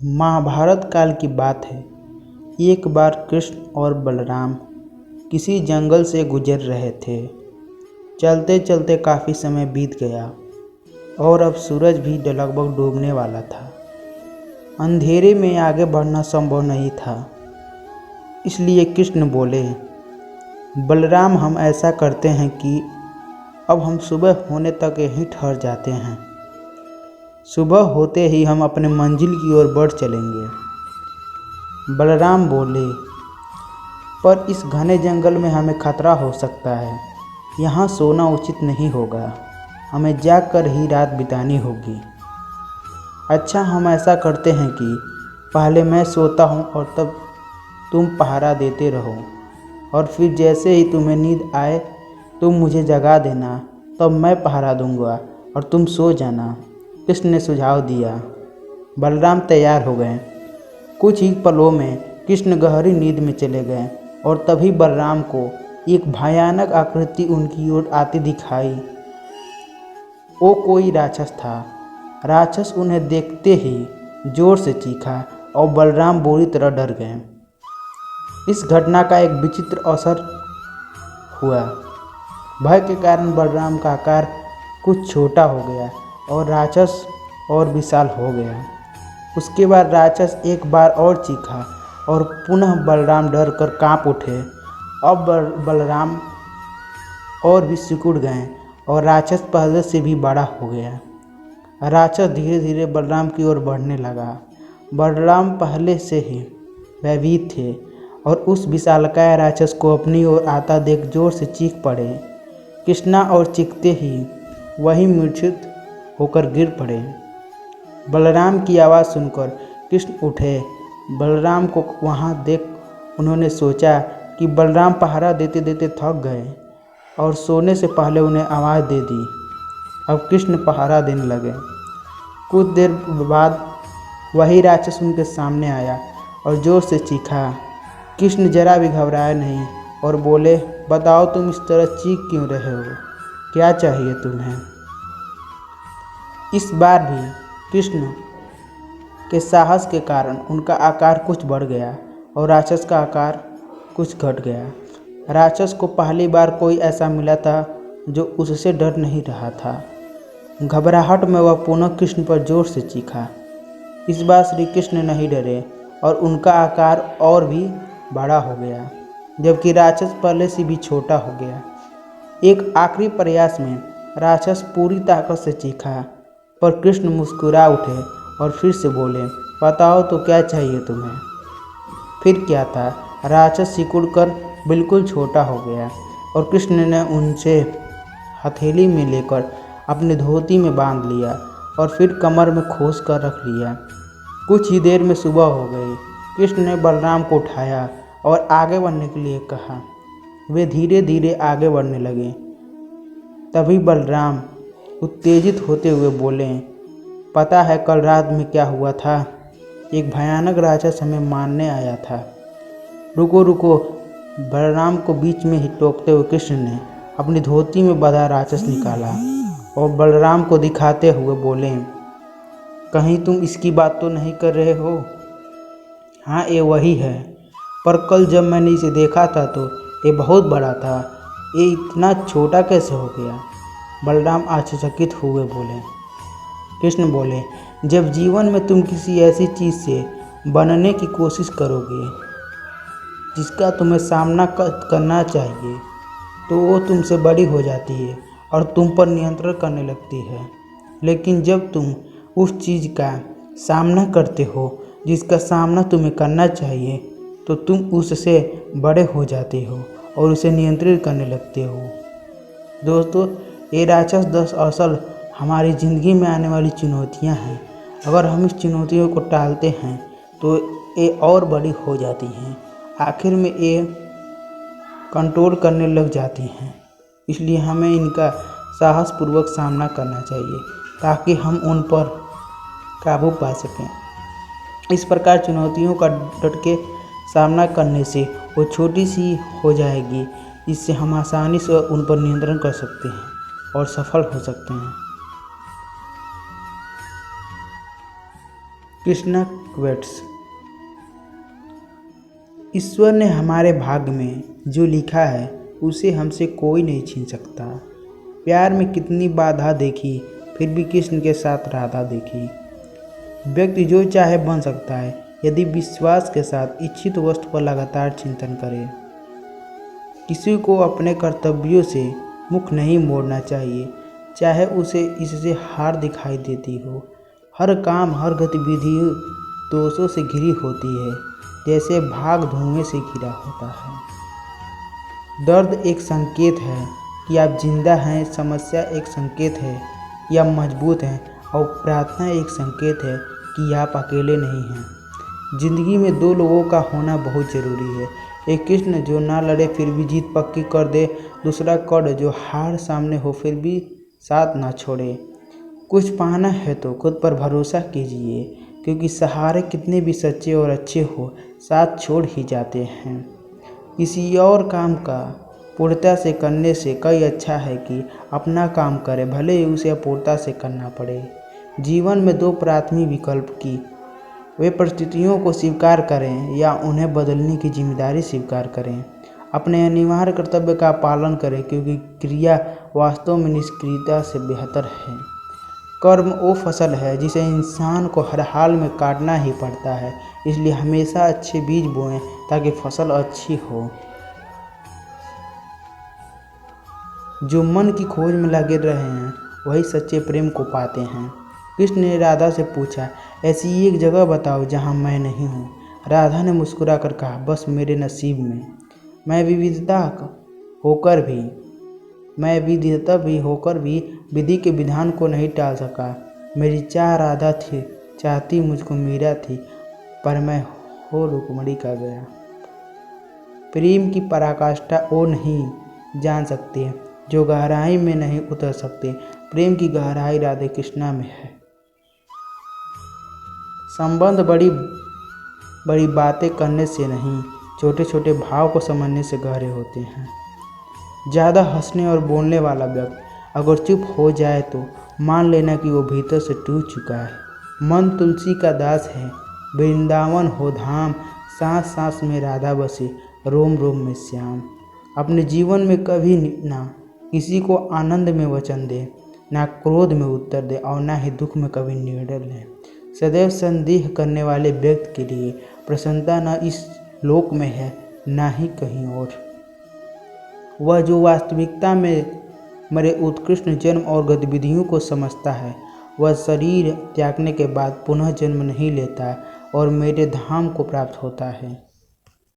महाभारत काल की बात है। एक बार कृष्ण और बलराम किसी जंगल से गुजर रहे थे। चलते चलते काफ़ी समय बीत गया और अब सूरज भी लगभग डूबने वाला था। अंधेरे में आगे बढ़ना संभव नहीं था, इसलिए कृष्ण बोले, बलराम हम ऐसा करते हैं कि अब हम सुबह होने तक यहीं ठहर जाते हैं। सुबह होते ही हम अपने मंजिल की ओर बढ़ चलेंगे। बलराम बोले, पर इस घने जंगल में हमें खतरा हो सकता है। यहाँ सोना उचित नहीं होगा, हमें जागकर ही रात बितानी होगी। अच्छा, हम ऐसा करते हैं कि पहले मैं सोता हूँ और तब तुम पहरा देते रहो, और फिर जैसे ही तुम्हें नींद आए तुम मुझे जगा देना, तब मैं पहरा दूंगा और तुम सो जाना। कृष्ण ने सुझाव दिया। बलराम तैयार हो गए। कुछ ही पलों में कृष्ण गहरी नींद में चले गए और तभी बलराम को एक भयानक आकृति उनकी ओर आती दिखाई। वो कोई राक्षस था। राक्षस उन्हें देखते ही जोर से चीखा और बलराम बुरी तरह डर गए। इस घटना का एक विचित्र असर हुआ। भय के कारण बलराम का आकार कुछ छोटा हो गया और राक्षस और विशाल हो गया। उसके बाद राक्षस एक बार और चीखा और पुनः बलराम डर कर काँप उठे। अब बलराम और भी सिकुड़ गए और राक्षस पहले से भी बड़ा हो गया। राक्षस धीरे धीरे बलराम की ओर बढ़ने लगा। बलराम पहले से ही भयभीत थे और उस विशालकाय राक्षस को अपनी ओर आता देख जोर से चीख पड़े। कृष्णा और चीखते ही वही मूर्छित होकर गिर पड़े। बलराम की आवाज़ सुनकर कृष्ण उठे। बलराम को वहां देख उन्होंने सोचा कि बलराम पहरा देते देते थक गए और सोने से पहले उन्हें आवाज़ दे दी। अब कृष्ण पहरा देने लगे। कुछ देर बाद वही राक्षस उनके सामने आया और जोर से चीखा। कृष्ण जरा भी घबराए नहीं और बोले, बताओ तुम इस तरह चीख क्यों रहे हो, क्या चाहिए तुम्हें? इस बार भी कृष्ण के साहस के कारण उनका आकार कुछ बढ़ गया और राक्षस का आकार कुछ घट गया। राक्षस को पहली बार कोई ऐसा मिला था जो उससे डर नहीं रहा था। घबराहट में वह पुनः कृष्ण पर जोर से चीखा। इस बार श्री कृष्ण नहीं डरे और उनका आकार और भी बड़ा हो गया, जबकि राक्षस पहले से भी छोटा हो गया। एक आखिरी प्रयास में राक्षस पूरी ताकत से चीखा, पर कृष्ण मुस्कुरा उठे और फिर से बोले, बताओ तो क्या चाहिए तुम्हें? फिर क्या था, राक्षस सिकुड़कर बिल्कुल छोटा हो गया और कृष्ण ने उनसे हथेली में लेकर अपने धोती में बांध लिया और फिर कमर में खोस कर रख लिया। कुछ ही देर में सुबह हो गई। कृष्ण ने बलराम को उठाया और आगे बढ़ने के लिए कहा। वे धीरे धीरे आगे बढ़ने लगे। तभी बलराम उत्तेजित होते हुए बोले, पता है कल रात में क्या हुआ था? एक भयानक राक्षस हमें मारने आया था। रुको रुको, बलराम को बीच में ही टोकते हुए कृष्ण ने अपनी धोती में बंधा राक्षस निकाला और बलराम को दिखाते हुए बोले, कहीं तुम इसकी बात तो नहीं कर रहे हो? हाँ, ये वही है, पर कल जब मैंने इसे देखा था तो ये बहुत बड़ा था। ये इतना छोटा कैसे हो गया? बलराम आश्चर्यचकित हुए बोले। कृष्ण बोले, जब जीवन में तुम किसी ऐसी चीज़ से बनने की कोशिश करोगे जिसका तुम्हें सामना करना चाहिए, तो वो तुमसे बड़ी हो जाती है और तुम पर नियंत्रण करने लगती है। लेकिन जब तुम उस चीज़ का सामना करते हो जिसका सामना तुम्हें करना चाहिए, तो तुम उससे बड़े हो जाते हो और उसे नियंत्रित करने लगते हो। दोस्तों, ये राक्षस दरअसल हमारी ज़िंदगी में आने वाली चुनौतियां हैं। अगर हम इस चुनौतियों को टालते हैं तो ये और बड़ी हो जाती हैं। आखिर में ये कंट्रोल करने लग जाती हैं। इसलिए हमें इनका साहसपूर्वक सामना करना चाहिए ताकि हम उन पर काबू पा सकें। इस प्रकार चुनौतियों का डट के सामना करने से वो छोटी सी हो जाएगी, इससे हम आसानी से उन पर नियंत्रण कर सकते हैं और सफल हो सकते हैं। कृष्णा क्वेट्स। ईश्वर ने हमारे भाग्य में जो लिखा है उसे हमसे कोई नहीं छीन सकता। प्यार में कितनी बाधा देखी, फिर भी कृष्ण के साथ राधा देखी। व्यक्ति जो चाहे बन सकता है यदि विश्वास के साथ इच्छित वस्तु पर लगातार चिंतन करे। किसी को अपने कर्तव्यों से मुख नहीं मोड़ना चाहिए, चाहे उसे इससे हार दिखाई देती हो। हर काम, हर गतिविधि दोषों से घिरी होती है, जैसे भाग धुएं से घिरा होता है। दर्द एक संकेत है कि आप जिंदा हैं, समस्या एक संकेत है कि आप मजबूत हैं, और प्रार्थना एक संकेत है कि आप अकेले नहीं हैं। जिंदगी में दो लोगों का होना बहुत ज़रूरी है, एक कृष्ण जो ना लड़े फिर भी जीत पक्की कर दे, दूसरा कर्ण जो हार सामने हो फिर भी साथ ना छोड़े। कुछ पाना है तो खुद पर भरोसा कीजिए, क्योंकि सहारे कितने भी सच्चे और अच्छे हो साथ छोड़ ही जाते हैं। किसी और काम का पूर्णता से करने से कई अच्छा है कि अपना काम करे, भले ही उसे अपूर्णता से करना पड़े। जीवन में दो प्राथमिक विकल्प की वे परिस्थितियों को स्वीकार करें या उन्हें बदलने की जिम्मेदारी स्वीकार करें। अपने अनिवार्य कर्तव्य का पालन करें, क्योंकि क्रिया वास्तव में निष्क्रियता से बेहतर है। कर्म वो फसल है जिसे इंसान को हर हाल में काटना ही पड़ता है, इसलिए हमेशा अच्छे बीज बोएं ताकि फसल अच्छी हो। जो मन की खोज में लगे रहे हैं वही सच्चे प्रेम को पाते हैं। कृष्ण ने राधा से पूछा, ऐसी एक जगह बताओ जहाँ मैं नहीं हूँ। राधा ने मुस्कुराकर कहा, बस मेरे नसीब में। मैं विविधता होकर भी विधि के विधान को नहीं टाल सका। मेरी चाह राधा थी, चाहती मुझको मीरा थी, पर मैं हो रुक्मणी का गया। प्रेम की पराकाष्ठा वो नहीं जान सकते जो गहराई में नहीं उतर सकते। प्रेम की गहराई राधे कृष्णा में है। संबंध बड़ी बड़ी बातें करने से नहीं, छोटे छोटे भाव को समझने से गहरे होते हैं। ज़्यादा हंसने और बोलने वाला व्यक्ति अगर चुप हो जाए तो मान लेना कि वो भीतर से टूट चुका है। मन तुलसी का दास है, वृंदावन हो धाम, सांस सांस में राधा बसे, रोम रोम में श्याम। अपने जीवन में कभी ना किसी को आनंद में वचन दे, ना क्रोध में उत्तर दे, और ना ही दुख में कभी निर्णय ले। सदैव संदेह करने वाले व्यक्ति के लिए प्रसन्नता न इस लोक में है ना ही कहीं और। वह जो वास्तविकता में मेरे उत्कृष्ट जन्म और गतिविधियों को समझता है, वह शरीर त्यागने के बाद पुनः जन्म नहीं लेता और मेरे धाम को प्राप्त होता है।